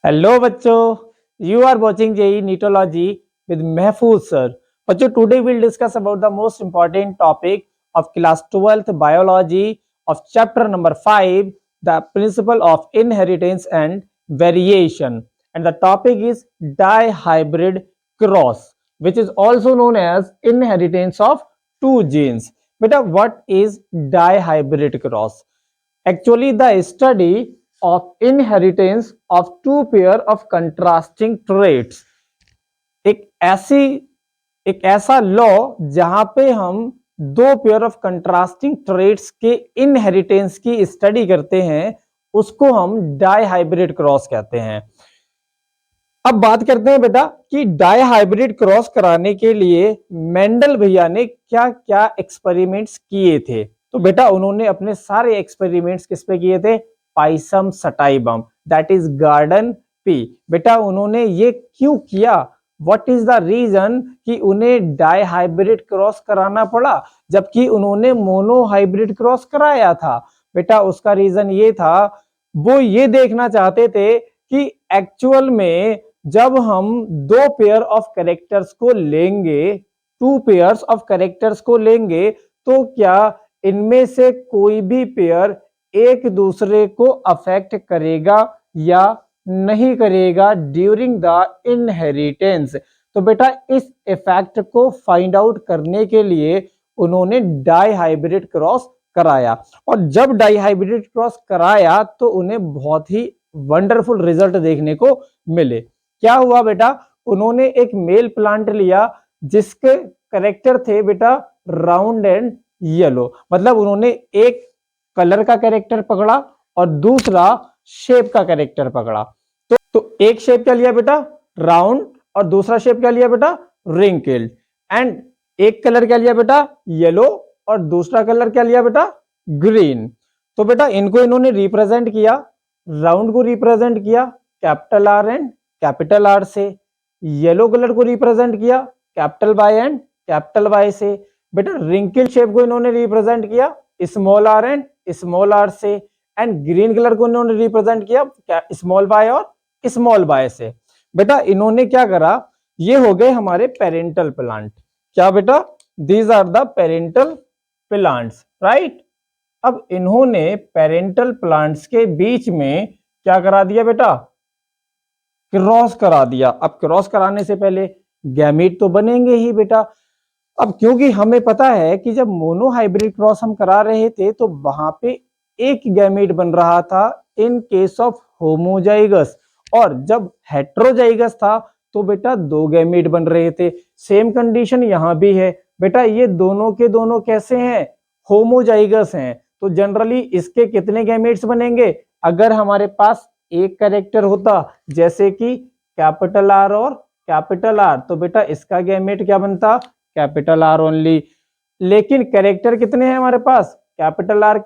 Hello बच्चों, you are watching JEE Neatology with Mahfouz sir. बच्चों, today we'll discuss about the most important topic of class 12th biology of chapter number 5, the principle of inheritance and variation. And the topic is dihybrid cross, which is also known as inheritance of two genes. Beta, what is dihybrid cross? Actually, the study of inheritance of two pair of contrasting traits. एक ऐसी एक ऐसा law जहां पे हम दो pair of contrasting traits के inheritance की स्टडी करते हैं, उसको हम डाइहाइब्रिड क्रॉस कहते हैं। अब बात करते हैं बेटा कि डाइहाइब्रिड क्रॉस कराने के लिए मेंडल भैया ने क्या क्या एक्सपेरिमेंट्स किए थे। तो बेटा उन्होंने अपने सारे एक्सपेरिमेंट्स किस पे किए थे? Pisum sativum, that is garden pea. बेटा उन्होंने ये क्यों किया? व्हाट इज द रीजन कि उन्हें डाइहाइब्रिड क्रॉस कराना पड़ा जबकि उन्होंने मोनोहाइब्रिड क्रॉस कराया था? बेटा उसका रीजन ये था, वो ये देखना चाहते थे कि एक्चुअल में जब हम दो पेयर ऑफ कैरेक्टर्स को लेंगे, टू पेयर्स ऑफ कैरेक्टर्स को लेंगे, तो क्या इनमें से कोई भी पेयर एक दूसरे को अफेक्ट करेगा या नहीं करेगा ड्यूरिंग द इनहेरिटेंस। तो बेटा इस इफेक्ट को फाइंड आउट करने के लिए उन्होंने डाइहाइब्रिड क्रॉस कराया, और जब डाइहाइब्रिड क्रॉस कराया तो उन्हें बहुत ही वंडरफुल रिजल्ट देखने को मिले। क्या हुआ बेटा? उन्होंने एक मेल प्लांट लिया जिसके कैरेक्टर थे बेटा राउंड एंड येलो, मतलब उन्होंने एक कलर का कैरेक्टर पकड़ा और दूसरा शेप का कैरेक्टर पकड़ा। तो एक शेप क्या लिया बेटा? राउंड, और दूसरा शेप क्या लिया बेटा? रिंकल्ड। एंड एक कलर क्या लिया बेटा? येलो, और दूसरा कलर क्या लिया बेटा? ग्रीन। तो बेटा इनको इन्होंने रिप्रेजेंट किया, राउंड को रिप्रेजेंट किया capital R and capital R से, येलो कलर को रिप्रेजेंट किया capital Y and capital Y से। बेटा रिंकल शेप को इन्होंने रिप्रेजेंट किया small are and small r से, एंड ग्रीन कलर को इन्होंने रिप्रेजेंट किया स्मॉल वाई और स्मॉल वाई से। बेटा इन्होंने क्या करा? ये हो गए हमारे पेरेंटल प्लांट। क्या बेटा? These are the parental plants, right. अब इन्होंने पेरेंटल प्लांट्स के बीच में क्या करा दिया बेटा? क्रॉस करा दिया। अब क्रॉस कराने से पहले गैमीट तो बनेंगे ही बेटा। अब क्योंकि हमें पता है कि जब मोनोहाइब्रिड क्रॉस हम करा रहे थे तो वहां पे एक गैमीट बन रहा था इन केस ऑफ होमोजाइगस, और जब हेट्रोजाइगस था तो बेटा दो गैमीट बन रहे थे। सेम कंडीशन यहां भी है बेटा, ये दोनों के दोनों कैसे हैं? होमोजाइगस हैं। तो जनरली इसके कितने गैमीट्स बनेंगे? अगर हमारे पास एक कैरेक्टर होता जैसे कि कैपिटल आर और कैपिटल आर, तो बेटा इसका गैमेट क्या बनता? Capital R only. लेकिन कैरेक्टर कितने हैं हमारे पास? Capital R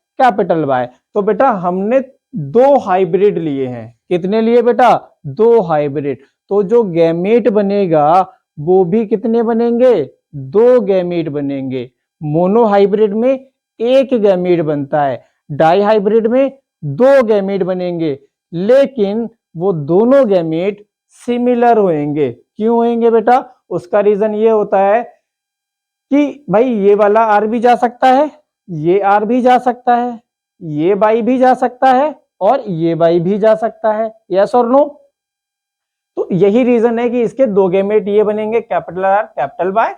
capital Y. तो बेटा हमने दो हाइब्रिड लिए हैं। कितने लिए बेटा? दो हाइब्रिड। तो जो गैमेट बनेगा वो भी कितने बनेंगे? दो गैमेट बनेंगे। मोनो हाइब्रिड में एक गैमेट बनता है, डाई हाइब्रिड में दो गैमेट बनेंगे, लेकिन वो दोनों गैमेट सिमिलर होंगे। क्यों होंगे बेटा? उसका रीजन ये होता है कि भाई ये वाला आर भी जा सकता है, ये आर भी जा सकता है, ये बाई भी जा सकता है, और ये बाई भी जा सकता है। यस और नो? तो यही रीजन है कि इसके दो गैमेट ये बनेंगे capital R capital Y,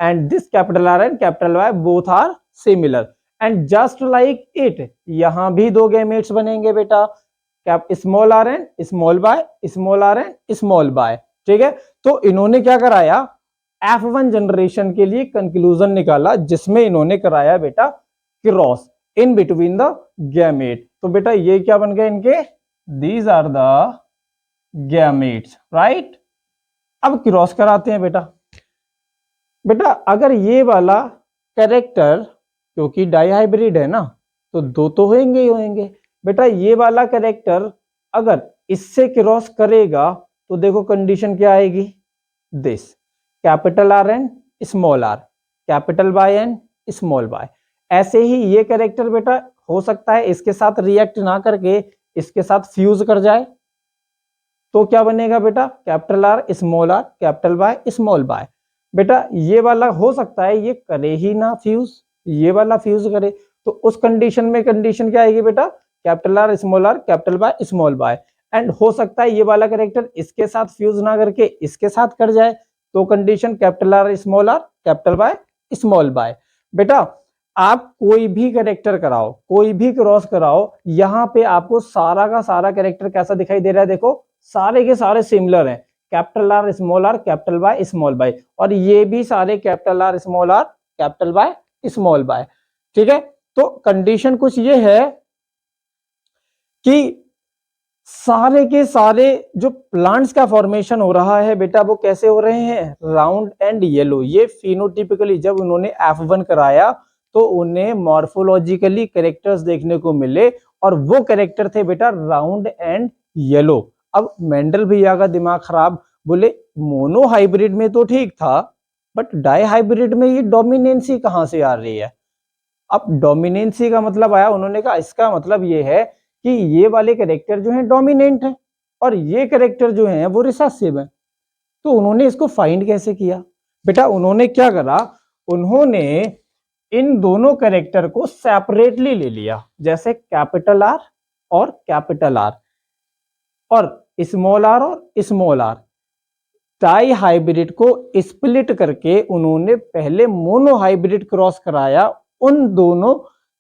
and this capital R and capital Y both are similar. And just like it यहां भी दो गैमेट्स बनेंगे बेटा, small are and small y, small are and small y. ठीक है, तो इन्होंने क्या कराया? F1 जनरेशन के लिए कंक्लूजन निकाला जिसमें इन्होंने कराया बेटा cross in between the gamete. तो बेटा ये क्या बन गए इनके? These are the gametes, right. अब क्रॉस कराते हैं बेटा। बेटा अगर ये वाला कैरेक्टर, क्योंकि डाइहाइब्रिड है ना, तो दो तो होंगे ही होंगे बेटा। ये वाला कैरेक्टर अगर इससे क्रॉस करेगा तो देखो कंडीशन क्या आएगी? This capital R and small are, capital Y and small y. ऐसे ही ये कैरेक्टर बेटा हो सकता है इसके साथ रिएक्ट ना करके इसके साथ फ्यूज कर जाए तो क्या बनेगा बेटा, capital R capital Y small Y. बेटा ये वाला हो सकता है ये करे ही ना फ्यूज, ये वाला फ्यूज करे, तो उस कंडीशन में कंडीशन क्या आएगी बेटा, capital R capital Y small y. And हो सकता है ये वाला कैरेक्टर इसके साथ फ्यूज ना करके इसके साथ कर जाए, तो condition capital R capital Y small Y. बेटा आप कोई भी कैरेक्टर कराओ, कोई भी क्रॉस कराओ, यहाँ पे आपको सारा का सारा कैरेक्टर कैसा दिखाई दे रहा है, देखो सारे के सारे सिमिलर हैं, capital R capital Y small y, और ये भी सारे capital R capital Y small Y. ठीक है, तो कंडीशन कुछ ये है कि सारे के सारे जो प्लांट्स का फॉर्मेशन हो रहा है बेटा वो कैसे हो रहे हैं, राउंड एंड येलो। ये फिनोटिपिकली जब उन्होंने F1 कराया तो उन्हें मॉर्फोलॉजिकली कैरेक्टर्स देखने को मिले, और वो कैरेक्टर थे बेटा राउंड एंड येलो। अब मेंडल भैया का दिमाग खराब, बोले मोनो हाइब्रिड में तो ठीक था, बट डाई हाइब्रिड में ये डोमिनेंसी कहां से आ रही है। अब डोमिनेंसी का मतलब आया, उन्होंने कहा इसका मतलब ये है कि ये वाले कैरेक्टर जो हैं डोमिनेंट हैं और ये कैरेक्टर जो हैं वो रिसेसिव हैं। तो उन्होंने इसको फाइंड कैसे किया बेटा, उन्होंने क्या करा, उन्होंने इन दोनों कैरेक्टर को सेपरेटली ले लिया, जैसे कैपिटल आर और कैपिटल आर और स्मॉल आर और स्मॉल आर। डाई हाइब्रिड को स्प्लिट करके उन्होंने पहले मोनो हाइब्रिड क्रॉस कराया उन दोनों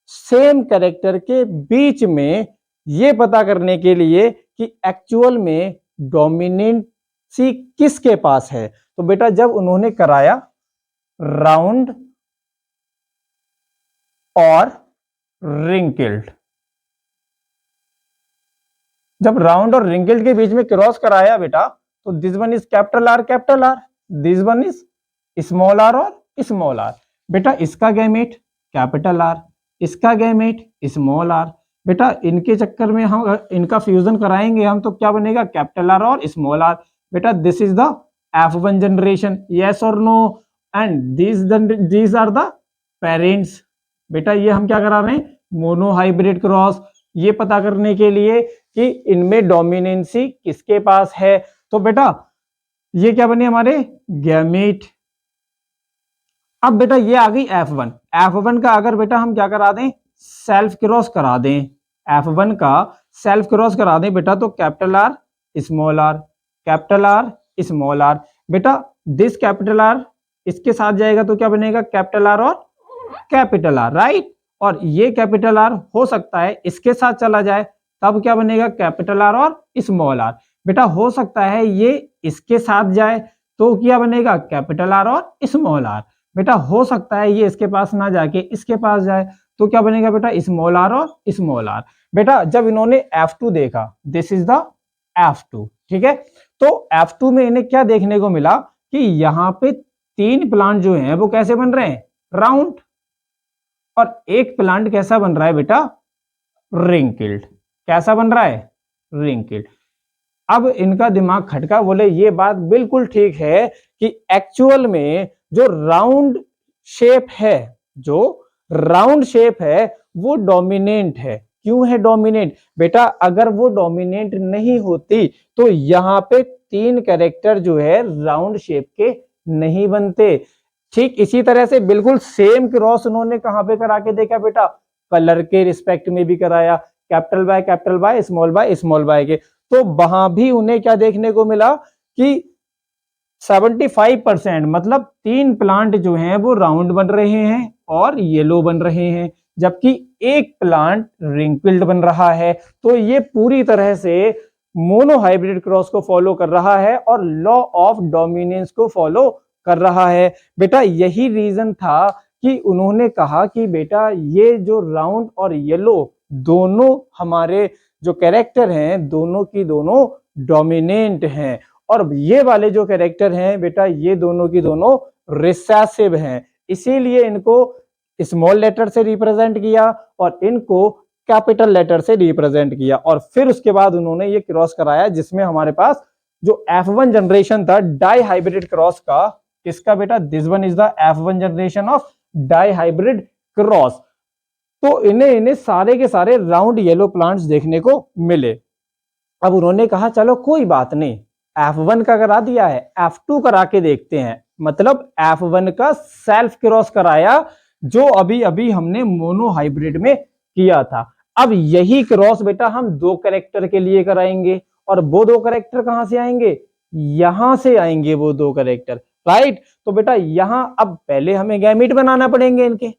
सेम कैरेक्टर के बीच में, ये पता करने के लिए कि एक्चुअल में डोमिनेंसी किसके पास है। तो बेटा जब उन्होंने कराया राउंड और रिंकल्ड, जब राउंड और रिंकल्ड के बीच में क्रॉस कराया बेटा, तो this one is capital R, this one is small r और स्मॉल आर। बेटा इसका गैमेट कैपिटल आर, इसका गैमेट स्मॉल आर। बेटा इनके चक्कर में हम इनका फ्यूजन कराएंगे हम, तो क्या बनेगा, कैपिटल आर और स्मॉल आर। बेटा this is the F1 generation, yes और no, and these are the parents. बेटा ये हम क्या करा रहे हैं, मोनो हाइब्रिड क्रॉस, ये पता करने के लिए कि इनमें डोमिनेंसी किसके पास है। तो बेटा ये क्या बने हमारे गैमेट। अब बेटा ये आ गई F1 का अगर बेटा हम क्या करा दें, सेल्फ क्रॉस करा दें, F1 का सेल्फ क्रॉस करा दें बेटा, तो कैपिटल आर स्मॉल आर। बेटा दिस कैपिटल आर इसके साथ जाएगा तो क्या बनेगा, कैपिटल आर और कैपिटल आर, राइट। और ये कैपिटल आर हो सकता है इसके साथ चला जाए, तब क्या बनेगा, कैपिटल आर और स्मॉल आर। बेटा हो सकता है ये इसके साथ जाए तो क्या बनेगा, कैपिटल आर और स्मॉल आर। बेटा हो सकता है ये इसके पास ना जाके इसके पास जाए तो क्या बनेगा बेटा, स्मॉल आर और स्मॉल आर। बेटा जब इन्होंने F2 देखा, दिस इज द F2, ठीक है, तो F2 में इन्हें क्या देखने को मिला कि यहाँ पे 3 प्लांट जो हैं वो कैसे बन रहे हैं, राउंड, और एक प्लांट कैसा बन रहा है बेटा, रिंकल्ड। कैसा बन रहा है, रिंकल्ड। अब इनका दिमाग खटका, बोले ये बात बिल्कुल ठीक है कि एक्चुअल में जो राउंड शेप है वो डोमिनेंट है। क्यों है डोमिनेंट बेटा, अगर वो डोमिनेंट नहीं होती तो यहाँ पे 3 कैरेक्टर जो है राउंड शेप के नहीं बनते। ठीक इसी तरह से बिल्कुल सेम क्रॉस उन्होंने कहां पे करा के देखा बेटा, कलर के रिस्पेक्ट में भी कराया, कैपिटल वाई स्मॉल वाई के। तो वहां भी उन्हें क्या देखने को मिला कि 75% मतलब 3 प्लांट जो हैं वो राउंड बन रहे हैं और येलो बन रहे हैं, जबकि एक प्लांट रिंकल्ड बन रहा है। तो ये पूरी तरह से मोनो हाइब्रिड क्रॉस को फॉलो कर रहा है और लॉ ऑफ डोमिनेंस को फॉलो कर रहा है। बेटा यही रीजन था कि उन्होंने कहा कि बेटा ये जो राउंड और येलो दोनों हमारे जो कैरेक्टर हैं दोनों की दोनों डोमिनेंट हैं, और ये वाले जो कैरेक्टर हैं बेटा ये दोनों की दोनों रिसेसिव हैं। इसीलिए इनको स्मॉल लेटर से रिप्रेजेंट किया और इनको कैपिटल लेटर से रिप्रेजेंट किया, और फिर उसके बाद उन्होंने ये क्रॉस कराया जिसमें हमारे पास जो F1 जनरेशन था डाई हाइब्रिड क्रॉस का, किसका बेटा, this one is the F1 generation of dihybrid cross. तो इन्हें सारे के सारे राउंड येलो प्लांट्स देखने को मिले। अब उन्होंने कहा चलो कोई बात नहीं, F1 का करा दिया है, F2 करा के देखते हैं। मतलब F1 का सेल्फ क्रॉस कराया, जो अभी अभी हमने मोनो हाइब्रिड में किया था। अब यही क्रॉस बेटा हम दो कैरेक्टर के लिए कराएंगे, और वो दो कैरेक्टर कहां से आएंगे, यहां से आएंगे वो दो कैरेक्टर, राइट। तो बेटा यहां अब पहले हमें गैमीट बनाना पड़ेंगे इनके।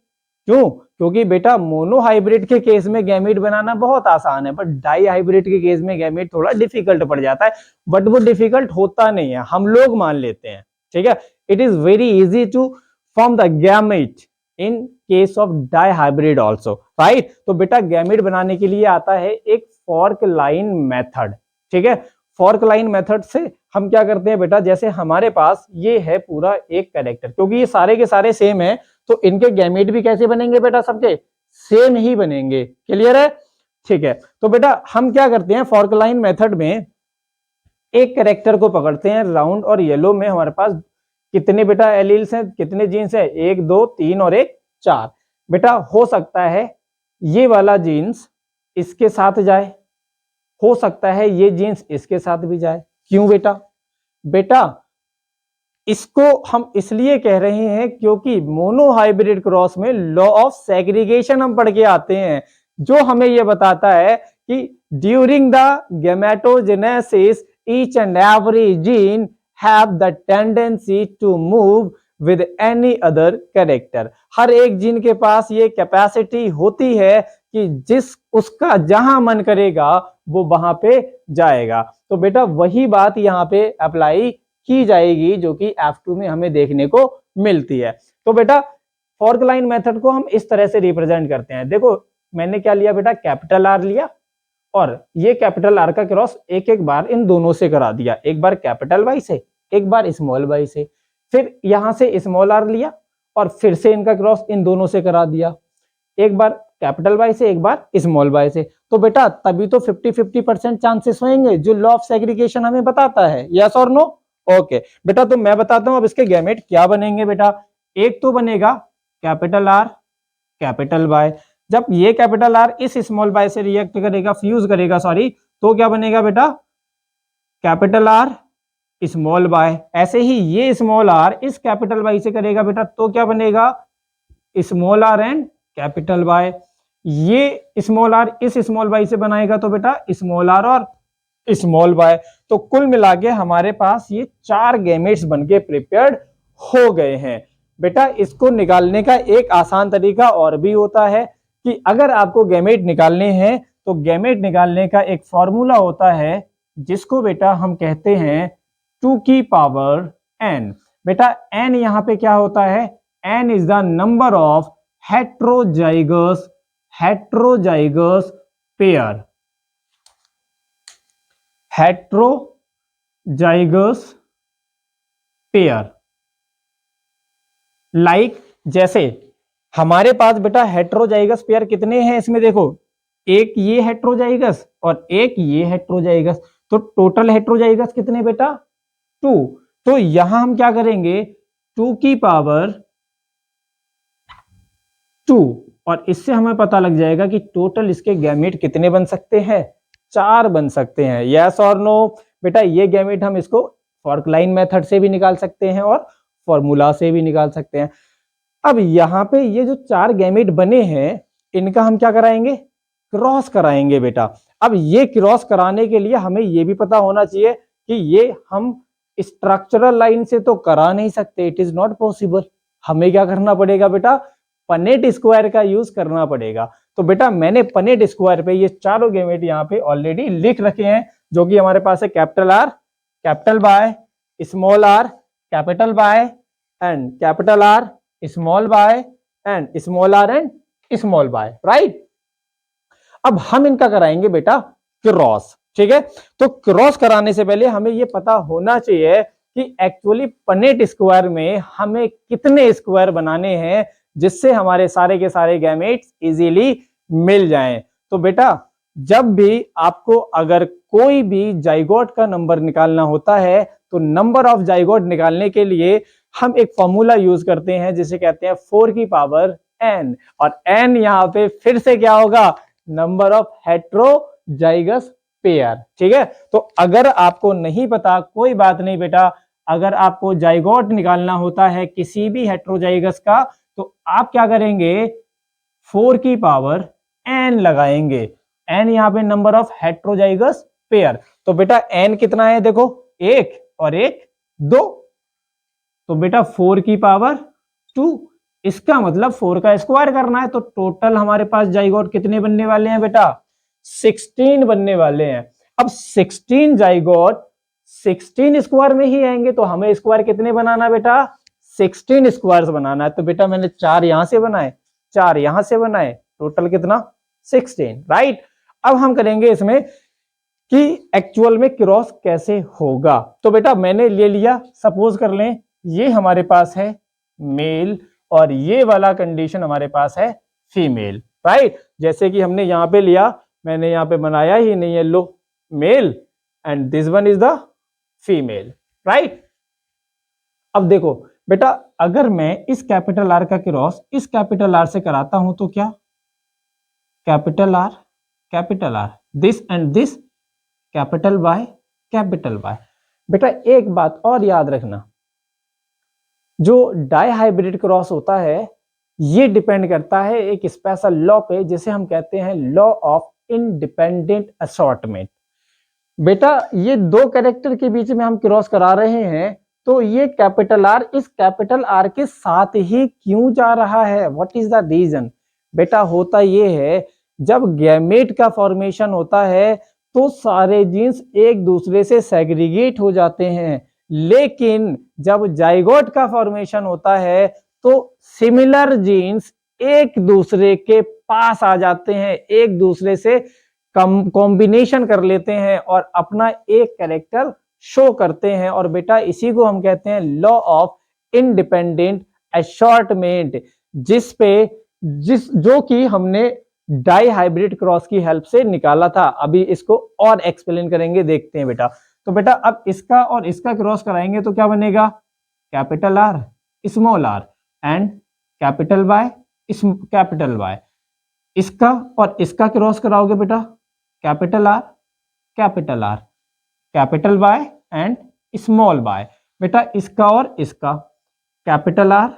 क्यों? क्योंकि बेटा मोनो हाइब्रिड के केस में गैमीट बनाना बहुत आसान है, पर डाई हाइब्रिड के केस में गैमीट थोड़ा डिफिकल्ट पड़ जाता है। बट वो डिफिकल्ट होता नहीं है, हम लोग मान लेते हैं, ठीक है। It is very easy to form the gamete in case of dihybrid also, right. तो बेटा गैमीट बनाने के लिए आता है एक फॉर्क लाइन मेथड, ठीक है। फॉर्क लाइन मेथड से हम क्या करते हैं बेटा, जैसे हमारे पास ये है पूरा एक कैरेक्टर, क्योंकि ये सारे के सारे सेम है, तो इनके गैमीट भी कैसे बनेंगे बेटा, सबके सेम ही बनेंगे। क्लियर है? ठीक है। तो बेटा हम क्या करते हैं, फॉर्क लाइन मेथड में एक कैरेक्टर को पकड़ते हैं राउंड और येलो में हमारे पास कितने बेटा एलील्स हैं, कितने जीन्स है, 1 2 3 और 1 4। बेटा हो सकता है ये वाला जीन्स इसके साथ जाए, हो सकता है ये जीन्स इसके साथ भी जाए। क्यों बेटा? बेटा इसको हम इसलिए कह रहे हैं क्योंकि मोनो हाइब्रिड क्रॉस में लॉ ऑफ सेग्रीगेशन हम पढ़ के आते हैं, जो हमें यह बताता है कि during the gametogenesis each and every gene have the tendency to move with any other character. हर एक जीन के पास ये कैपेसिटी होती है कि जिस उसका जहां मन करेगा वो वहां पे जाएगा। तो बेटा वही बात यहाँ पे अप्लाई की जाएगी जो कि F2 में हमें देखने को मिलती है। तो बेटा फॉर्क लाइन मेथड को हम इस तरह से रिप्रेजेंट करते हैं। देखो मैंने क्या लिया बेटा, कैपिटल आर लिया, और ये कैपिटल आर का क्रॉस एक एक बार इन दोनों से करा दिया, एक बार कैपिटल वाई से, एक बार स्मॉल वाई से, फिर यहां से स्मॉल आर लिया और फिर से इनका क्रॉस इन दोनों से करा दिया, एक बार कैपिटल वाई से, एक बार स्मॉल वाई से। तो बेटा तभी तो 50-50% चांसेस होंगे जो लॉ ऑफ सेग्रीगेशन हमें बताता है। यस और नो? ओके बेटा, तो मैं बताता हूं अब इसके गैमेट क्या बनेंगे बेटा। एक तो बनेगा कैपिटल आर कैपिटल वाई, जब ये कैपिटल आर इस स्मॉल वाई से रिएक्ट करेगा, फ्यूज करेगा सॉरी, तो क्या बनेगा बेटा, कैपिटल आर स्मॉल वाई। ऐसे ही ये स्मॉल आर इस कैपिटल वाई से करेगा बेटा, तो क्या बनेगा, small are and capital Y. ये स्मॉल आर इस स्मॉल वाई से बनाएगा तो बेटा स्मॉल आर और स्मॉल वाई। तो कुल मिला के हमारे पास ये 4 गैमेट्स बनके प्रिपेयर्ड हो गए हैं। बेटा इसको निकालने का एक आसान तरीका और भी होता है कि अगर आपको गैमेट निकालने हैं तो गैमेट निकालने का एक फॉर्मूला होता है जिसको बेटा हम कहते हैं 2 की पावर n। बेटा n यहाँ पे क्या होता है, n is the number of heterozygous pair, heterozygous pair. Like जैसे हमारे पास बेटा हेट्रोजाइगस पेयर कितने हैं इसमें, देखो एक ये हेट्रोजाइगस और एक ये हेट्रोजाइगस, तो टोटल हेट्रोजाइगस कितने बेटा 2। तो यहां हम क्या करेंगे 2 की पावर 2, और इससे हमें पता लग जाएगा कि टोटल इसके गैमेट कितने बन सकते हैं, 4 बन सकते हैं। यस और नो? बेटा ये गैमेट हम इसको फॉर्क लाइन मेथड से भी निकाल सकते हैं और फॉर्मूला से भी निकाल सकते हैं। अब यहाँ पे ये जो 4 गैमेट बने हैं इनका हम क्या कराएंगे, क्रॉस कराएंगे बेटा। अब ये क्रॉस कराने के लिए हमें ये भी पता होना चाहिए कि ये हम स्ट्रक्चरल लाइन से तो करा नहीं सकते, इट इज नॉट पॉसिबल। हमें क्या करना पड़ेगा बेटा, पनेट स्क्वायर का यूज करना पड़ेगा। तो बेटा मैंने पनेट स्क्वायर पे ये चारों गैमेट यहाँ पे ऑलरेडी लिख रखे हैं, जो कि हमारे पास है capital R capital Y, small are capital Y and capital R small y and small are and small y, right. अब हम इनका कराएंगे बेटा क्रॉस, ठीक है। तो क्रॉस कराने से पहले हमें यह पता होना चाहिए कि एक्चुअली पनेट स्क्वायर में हमें कितने स्क्वायर बनाने हैं जिससे हमारे सारे के सारे गैमेट्स इजीली मिल जाएं। तो बेटा जब भी आपको अगर कोई भी जाइगोट का नंबर निकालना होता है तो नंबर ऑफ जाइगोट निकालने के लिए हम एक फॉर्मूला यूज करते हैं जिसे कहते हैं 4 की पावर n, और n यहाँ पे फिर से क्या होगा, नंबर ऑफ हेट्रोजाइगस पेयर। ठीक है, तो अगर आपको नहीं पता कोई बात नहीं बेटा, अगर आपको जाइगोट निकालना होता है किसी भी हेट्रोजाइगस का तो आप क्या करेंगे, 4 की पावर n लगाएंगे। n यहाँ पे नंबर ऑफ हेट्रोजाइगस पेयर, तो बेटा n कितना है देखो, 1 और 1 2, तो बेटा 4 की पावर 2, इसका मतलब 4 का स्क्वायर करना है, तो टोटल हमारे पास जाइगोट कितने बनने वाले हैं बेटा, 16 बनने वाले हैं। अब 16 जाइगोट 16 स्क्वायर में ही आएंगे, तो हमें स्क्वायर कितने बनाना बेटा, 16 स्क्वायर्स बनाना है। तो बेटा मैंने 4 यहां से बनाए, 4 यहां से बनाए, टोटल कितना 16, राइट। अब हम करेंगे इसमें कि एक्चुअल में क्रॉस कैसे होगा। तो बेटा मैंने ले लिया, सपोज कर लें ये हमारे पास है मेल और ये वाला कंडीशन हमारे पास है फीमेल, राइट। जैसे कि हमने यहाँ पे लिया, मैंने यहाँ पे बनाया ही नहीं है, लो male and this one is the female, right. अब देखो बेटा, अगर मैं इस कैपिटल आर का क्रॉस इस कैपिटल आर से कराता हूं तो क्या, capital R, this and this, capital Y capital Y. बेटा एक बात और याद रखना, जो डाई हाइब्रिड क्रॉस होता है ये डिपेंड करता है एक स्पेशल लॉ पे, जिसे हम कहते हैं लॉ ऑफ इंडिपेंडेंट असॉर्टमेंट। बेटा ये दो कैरेक्टर के बीच में हम क्रॉस करा रहे हैं, तो ये कैपिटल आर इस कैपिटल आर के साथ ही क्यों जा रहा है, व्हाट इज द रीजन। बेटा होता ये है, जब गैमेट का फॉर्मेशन होता है तो सारे जीन्स एक दूसरे से सेग्रीगेट हो जाते हैं, लेकिन जब जाइगोट का फॉर्मेशन होता है तो सिमिलर जीन्स एक दूसरे के पास आ जाते हैं, एक दूसरे से कॉम्बिनेशन कर लेते हैं और अपना एक कैरेक्टर शो करते हैं। और बेटा इसी को हम कहते हैं लॉ ऑफ इंडिपेंडेंट असॉर्टमेंट, जो कि हमने डाई हाइब्रिड क्रॉस की हेल्प से निकाला था। अभी इसको और एक्सप्लेन करेंगे, देखते हैं बेटा। तो बेटा अब इसका और इसका क्रॉस कराएंगे तो क्या बनेगा, capital R small are and capital Y capital Y. इसका और इसका क्रॉस कराओगे बेटा, capital R capital Y and small Y. बेटा इसका और इसका, capital R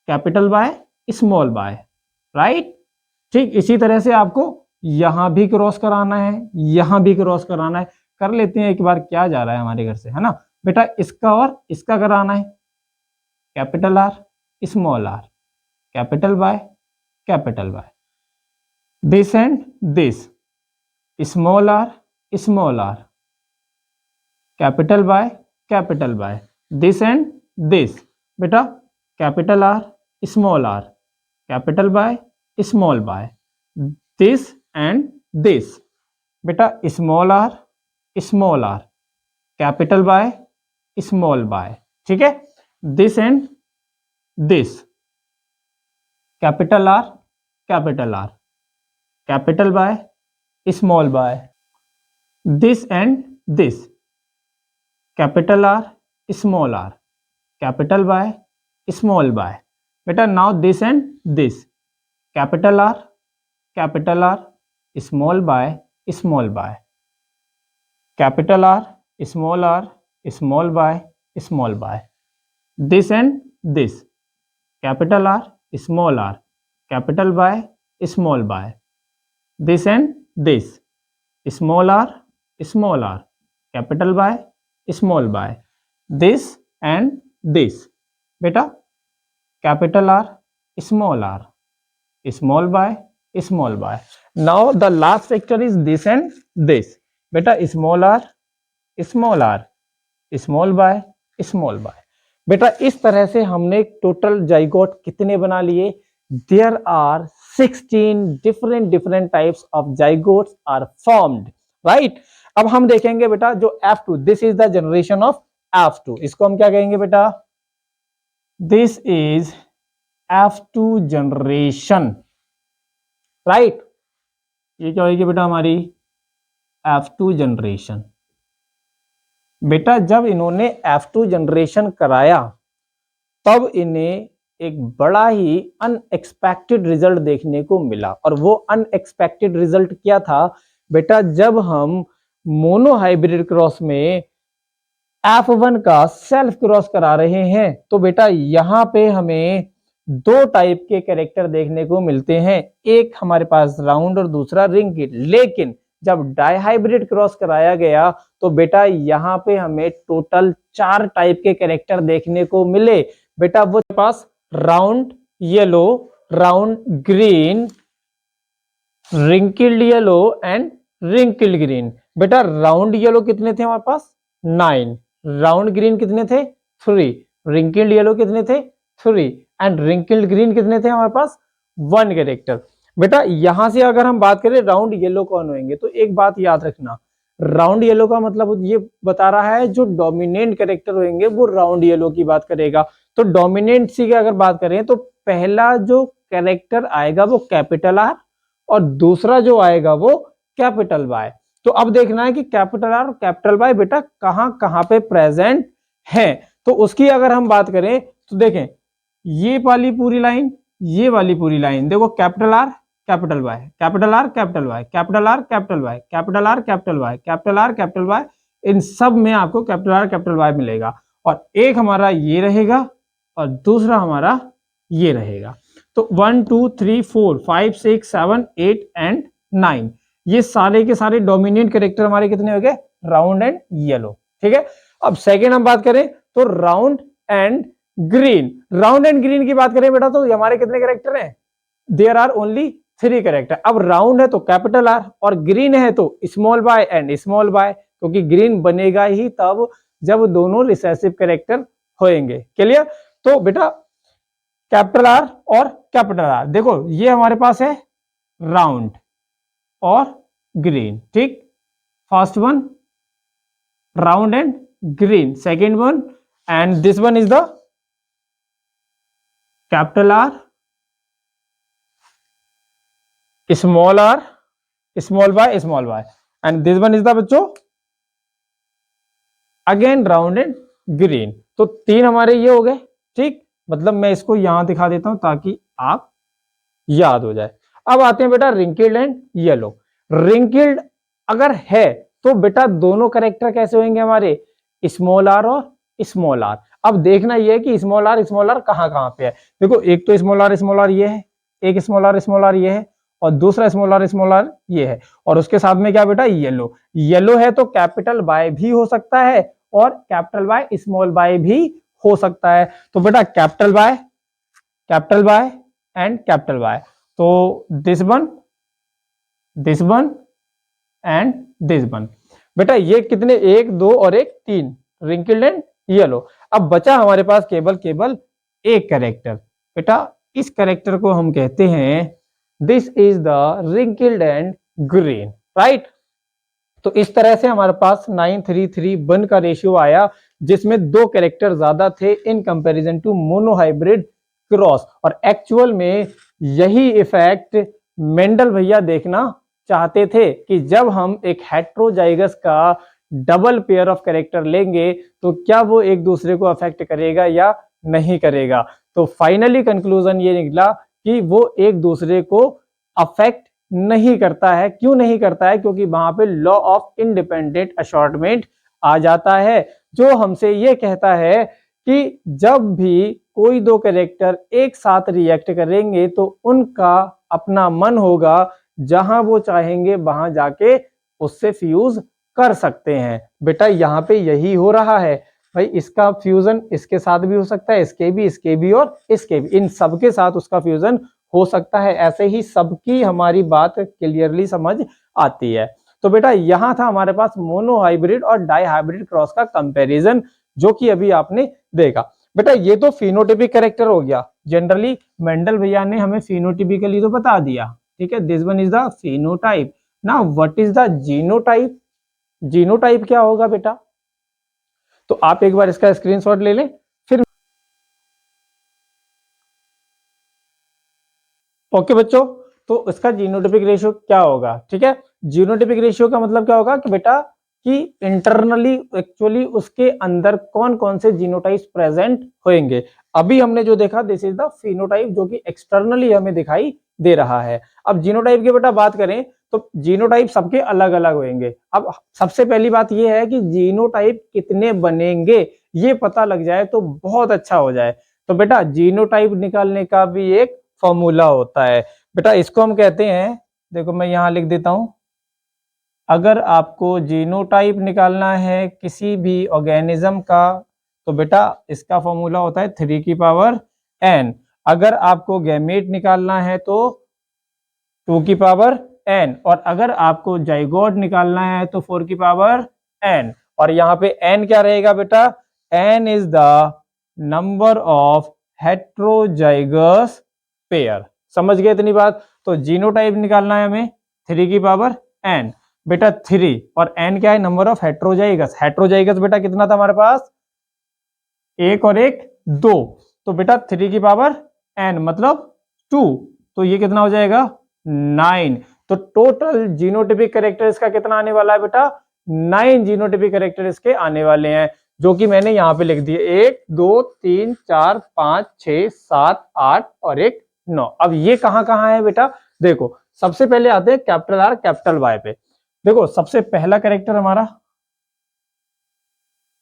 capital Y small y, right. ठीक इसी तरह से आपको यहां भी क्रॉस कराना है, यहां भी क्रॉस कराना है। कर लेते हैं एक बार, क्या जा रहा है हमारे घर से, है ना बेटा। इसका और इसका कराना है, capital R small are capital Y, this and this, small are capital Y, this and this. बेटा capital R capital Y small Y, this and this. बेटा small are capital Y small Y, ठीक है। This and this, capital R capital Y small Y, this and this, capital R capital Y small Y. बेटा now this and this, capital R small Y, capital R small Y, this and this, capital R capital Y small Y, this and this, small are capital Y small Y, this and this. बेटा capital R small Y small Y. Now the last factor is this and this. बेटा small are small Y small Y. बेटा इस तरह से हमने total zygote कितने बना लिए, there are 16 different types of zygotes are formed, right। अब हम देखेंगे बेटा जो F2, this is the generation of F2, इसको हम क्या कहेंगे बेटा, this is F2 generation, right. ये क्या होगी बेटा हमारी F2 जनरेशन। बेटा जब इन्होंने F2 जनरेशन कराया तब इन्हें एक बड़ा ही अनएक्सपेक्टेड रिजल्ट देखने को मिला। और वो अनएक्सपेक्टेड रिजल्ट क्या था बेटा, जब हम मोनो हाइब्रिड क्रॉस में F1 का सेल्फ क्रॉस करा रहे हैं तो बेटा यहाँ पे हमें दो टाइप के कैरेक्टर देखने को मिलते हैं, एक हमारे पास राउंड और दूसरा रिंकिड। लेकिन जब डाई हाइब्रिड क्रॉस कराया गया तो बेटा यहाँ पे हमें टोटल 4 टाइप के कैरेक्टर देखने को मिले। बेटा वो पास round yellow, round green, wrinkled yellow and wrinkled green. बेटा राउंड येलो कितने थे हमारे पास 9, राउंड ग्रीन कितने थे 3, रिंकिल्ड येलो कितने थे 3 एंड रिंकिल्ड ग्रीन कितने थे हमारे पास 1 कैरेक्टर। बेटा यहां से अगर हम बात करें राउंड येलो कौन होंगे तो एक बात याद रखना, राउंड येलो का मतलब ये बता रहा है जो डोमिनेंट कैरेक्टर होंगे वो राउंड येलो की बात करेगा। तो डोमिनेंट सी की अगर बात करें तो पहला जो कैरेक्टर आएगा वो कैपिटल आर और दूसरा जो आएगा वो कैपिटल वाई। तो अब देखना है कि कैपिटल आर और कैपिटल वाई बेटा कहां कहां पे प्रेजेंट है। तो उसकी अगर हम बात करें तो देखें ये वाली पूरी लाइन, ये वाली पूरी लाइन देखो, capital R capital Y, capital R capital Y, capital R capital Y, capital R capital Y, capital R capital Y, इन सब में आपको कैपिटल आर कैपिटल वाई मिलेगा। और एक हमारा ये रहेगा और दूसरा हमारा ये रहेगा। तो 1 2 3 4 5 6 7 8 एंड 9 ये सारे के सारे डोमिनेंट कैरेक्टर हमारे कितने हो गए राउंड एंड येलो। ठीक है, अब सेकेंड हम बात करें तो round and green. Round and green की बात करें बेटा तो हमारे कितने कैरेक्टर हैं, देयर आर ओनली 3 कैरेक्टर। अब राउंड है तो कैपिटल आर और ग्रीन है तो small y and small y, क्योंकि ग्रीन बनेगा ही तब जब दोनों रिसेसिव कैरेक्टर होंगे। क्लियर। तो बेटा कैपिटल आर और कैपिटल आर देखो ये हमारे पास है राउंड और ग्रीन। ठीक, first one round and green, second one and this one is the capital R, small are, small y and this one is the बच्चों अगेन राउंड एंड ग्रीन। तो 3 हमारे ये हो गए। ठीक, मतलब मैं इसको यहां दिखा देता हूं ताकि आप याद हो जाए। अब आते हैं बेटा रिंकिल्ड एंड येलो। रिंकिल्ड अगर है तो बेटा दोनों कैरेक्टर कैसे होंगे हमारे स्मॉल आर और स्मॉल आर। अब देखना यह है कि स्मॉल आर कहां कहां पे है। देखो एक तो स्मॉल आर ये है, एक स्मॉल आर ये है और दूसरा स्मॉल आर ये है और उसके साथ में क्या बेटा येलो। येलो है तो कैपिटल वाई भी हो सकता है और कैपिटल वाई स्मॉल वाई भी हो सकता है। तो बेटा capital Y and capital Y, तो this one and this one. बेटा ये कितने 1 2 और 1 3 रिंकिल्ड एंड येलो। अब बचा हमारे पास केवल एक कैरेक्टर। बेटा इस कैरेक्टर को हम कहते हैं this is the wrinkled and green, right. तो इस तरह से हमारे पास 9:3:3:1 का रेशियो आया जिसमें 2 कैरेक्टर ज्यादा थे in comparison to monohybrid cross. और एक्चुअल में यही इफेक्ट मेंडल भैया देखना चाहते थे कि जब हम एक हेट्रोजाइगस का डबल पेयर ऑफ कैरेक्टर लेंगे तो क्या वो एक दूसरे को अफेक्ट करेगा या नहीं करेगा। तो फाइनली कंक्लूजन ये निकला कि वो एक दूसरे को अफेक्ट नहीं करता है। क्यों नहीं करता है, क्योंकि वहां पे लॉ ऑफ इंडिपेंडेंट असॉर्टमेंट आ जाता है जो हमसे ये कहता है कि जब भी कोई 2 कैरेक्टर एक साथ रिएक्ट करेंगे तो उनका अपना मन होगा, जहां वो चाहेंगे वहां जाके उससे फ्यूज कर सकते हैं। बेटा यहाँ पे यही हो रहा है भाई, इसका फ्यूजन इसके साथ भी हो सकता है, इसके भी और इसके भी, इन सबके साथ उसका फ्यूजन हो सकता है। ऐसे ही सबकी हमारी बात क्लियरली समझ आती है। तो बेटा यहां था हमारे पास मोनो हाइब्रिड और डाई हाइब्रिड क्रॉस का कंपैरिजन जो कि अभी आपने देखा। बेटा ये तो फिनोटिपिक कैरेक्टर हो गया, जनरली मेंडल भैया ने हमें फिनोटिपिकली तो बता दिया। ठीक है, this one is the phenotype. Now what is the genotype. Genotype क्या होगा बेटा, तो आप एक बार इसका स्क्रीनशॉट ले लें फिर। ओके बच्चों, तो इसका जीनोटाइपिक रेशियो क्या होगा। ठीक है, जीनोटाइपिक रेशियो का मतलब क्या होगा कि बेटा कि इंटरनली एक्चुअली उसके अंदर कौन कौन से जीनोटाइप्स प्रेजेंट होंगे। अभी हमने जो देखा दिस इज द फिनोटाइप जो कि एक्सटर्नली हमें दिखाई दे रहा है। अब जीनोटाइप की बेटा बात करें तो जीनोटाइप सबके अलग अलग होंगे। अब सबसे पहली बात यह है कि जीनोटाइप कितने बनेंगे ये पता लग जाए तो बहुत अच्छा हो जाए। तो बेटा जीनोटाइप निकालने का भी एक फॉर्मूला होता है बेटा, इसको हम कहते हैं, देखो मैं यहां लिख देता हूं, अगर आपको जीनोटाइप निकालना है किसी भी ऑर्गेनिज्म का तो बेटा इसका फॉर्मूला होता है 3 की पावर n। अगर आपको गैमेट निकालना है तो 2 की पावर n, और अगर आपको जाइगोट निकालना है तो 4 की पावर n। और यहाँ पे n क्या रहेगा बेटा, n is the number of heterozygous pair. समझ गए इतनी बात। तो जीनोटाइप निकालना है हमें 3 की पावर n बेटा 3, और n क्या है, नंबर ऑफ हेट्रोजाइगस। हेट्रोजाइगस बेटा कितना था हमारे पास, एक और एक 2, तो बेटा 3 की पावर n मतलब 2, तो ये कितना हो जाएगा 9। तो टोटल जीनोटिपिक कैरेक्टर इसका कितना आने वाला है बेटा, 9 जीनोटिपिक कैरेक्टर इसके आने वाले हैं, जो कि मैंने यहाँ पे लिख दिए 1 2 3 4 5 6 7 8 और एक 9। अब ये कहाँ कहाँ है बेटा, देखो सबसे पहले आते हैं कैपिटल आर कैपिटल वाई पे। देखो सबसे पहला कैरेक्टर हमारा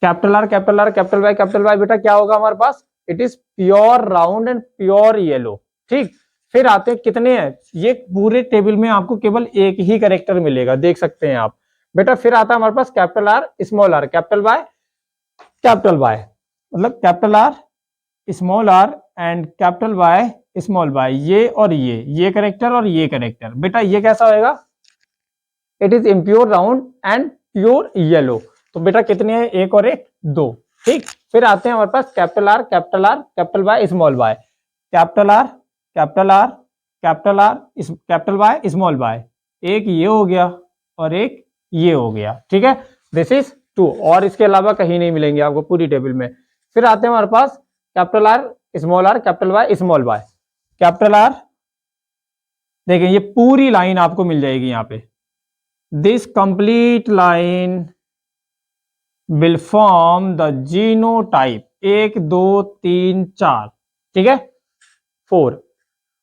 capital R capital R capital Y बेटा क्या होगा हमारे पास, it is pure round and pure yellow. ठीक, फिर आते हैं कितने हैं, ये पूरे टेबल में आपको केवल एक ही कैरेक्टर मिलेगा, देख सकते हैं आप बेटा। फिर आता है हमारे पास capital R small are capital Y, मतलब capital R small are and capital Y small Y, ये और ये कैरेक्टर और ये कैरेक्टर। बेटा ये कैसा होएगा, it is impure round and pure yellow. तो बेटा कितने हैं, एक और एक 2। ठीक, फिर आते हैं हमारे पास capital R capital Y small Y, capital R capital Y small Y, एक ये हो गया और एक ये हो गया। ठीक है, दिस इज 2, और इसके अलावा कहीं नहीं मिलेंगे आपको पूरी टेबल में। फिर आते हैं हमारे पास capital R capital Y small Y, capital R, देखें ये पूरी लाइन आपको मिल जाएगी यहाँ पे, this complete line will form the genotype 1 2 3 4, ठीक है 4।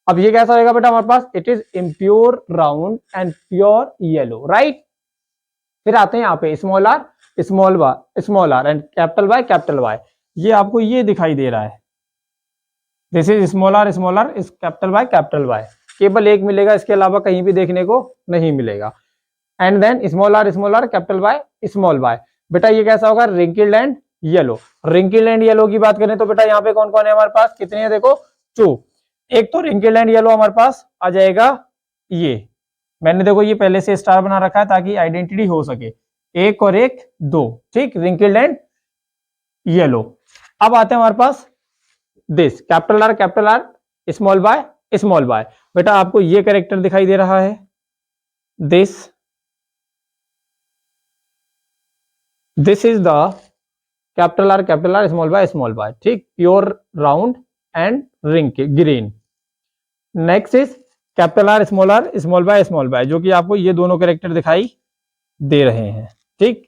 अब ये कैसा होगा बेटा हमारे पास, it is impure round and pure yellow, right. फिर आते हैं यहाँ पे small are and capital Y, ये आपको ये दिखाई दे रहा है, दिस इज स्मॉल आर इस कैपिटल वाई, केवल एक मिलेगा, इसके अलावा कहीं भी देखने को नहीं मिलेगा। And then small are capital Y small Y, बेटा ये कैसा होगा, रिंकिल्ड एंड येलो की बात करें तो बेटा यहाँ पे कौन कौन है हमारे पास, कितने हैं देखो 2। एक तो रिंकिल्ड एंड येलो हमारे पास आ जाएगा, ये मैंने देखो ये पहले से स्टार बना रखा है ताकि आइडेंटिटी हो सके, एक और एक 2, ठीक, रिंकिल्ड एंड येलो। अब आते हैं हमारे पास this capital R small Y, बेटा आपको ये कैरेक्टर दिखाई दे रहा है, this is the capital R small Y, ठीक, pure round and green. Next is capital R small Y, जो कि आपको ये दोनों कैरेक्टर दिखाई दे रहे हैं, ठीक।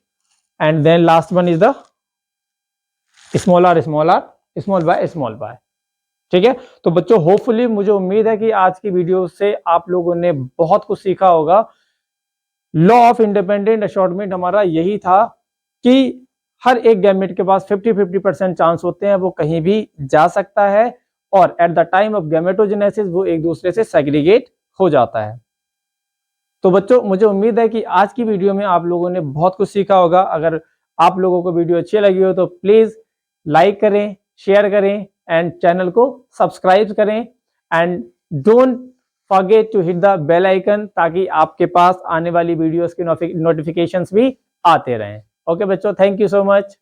And then last one is the small are small Y, ठीक है। तो बच्चों होपफुली मुझे उम्मीद है कि आज की वीडियो से आप लोगों ने बहुत कुछ सीखा होगा। लॉ ऑफ इंडिपेंडेंट असॉर्टमेंट हमारा यही था कि हर एक गैमेट के पास 50-50% चांस होते हैं, वो कहीं भी जा सकता है, और at the time of gametogenesis वो एक दूसरे से सेग्रीगेट हो जाता है। तो बच्चों मुझे उम्मीद है कि आज की वीडियो में आप लोगों ने बहुत कुछ सीखा होगा। अगर आप लोगों को वीडियो अच्छी लगी हो तो प्लीज लाइक करें, शेयर करें एंड चैनल को सब्सक्राइब करें, and don't forget to hit the bell icon, ताकि आपके पास आने वाली वीडियोस की नोटिफिकेशंस भी आते रहें। ओके बच्चों, थैंक यू सो मच।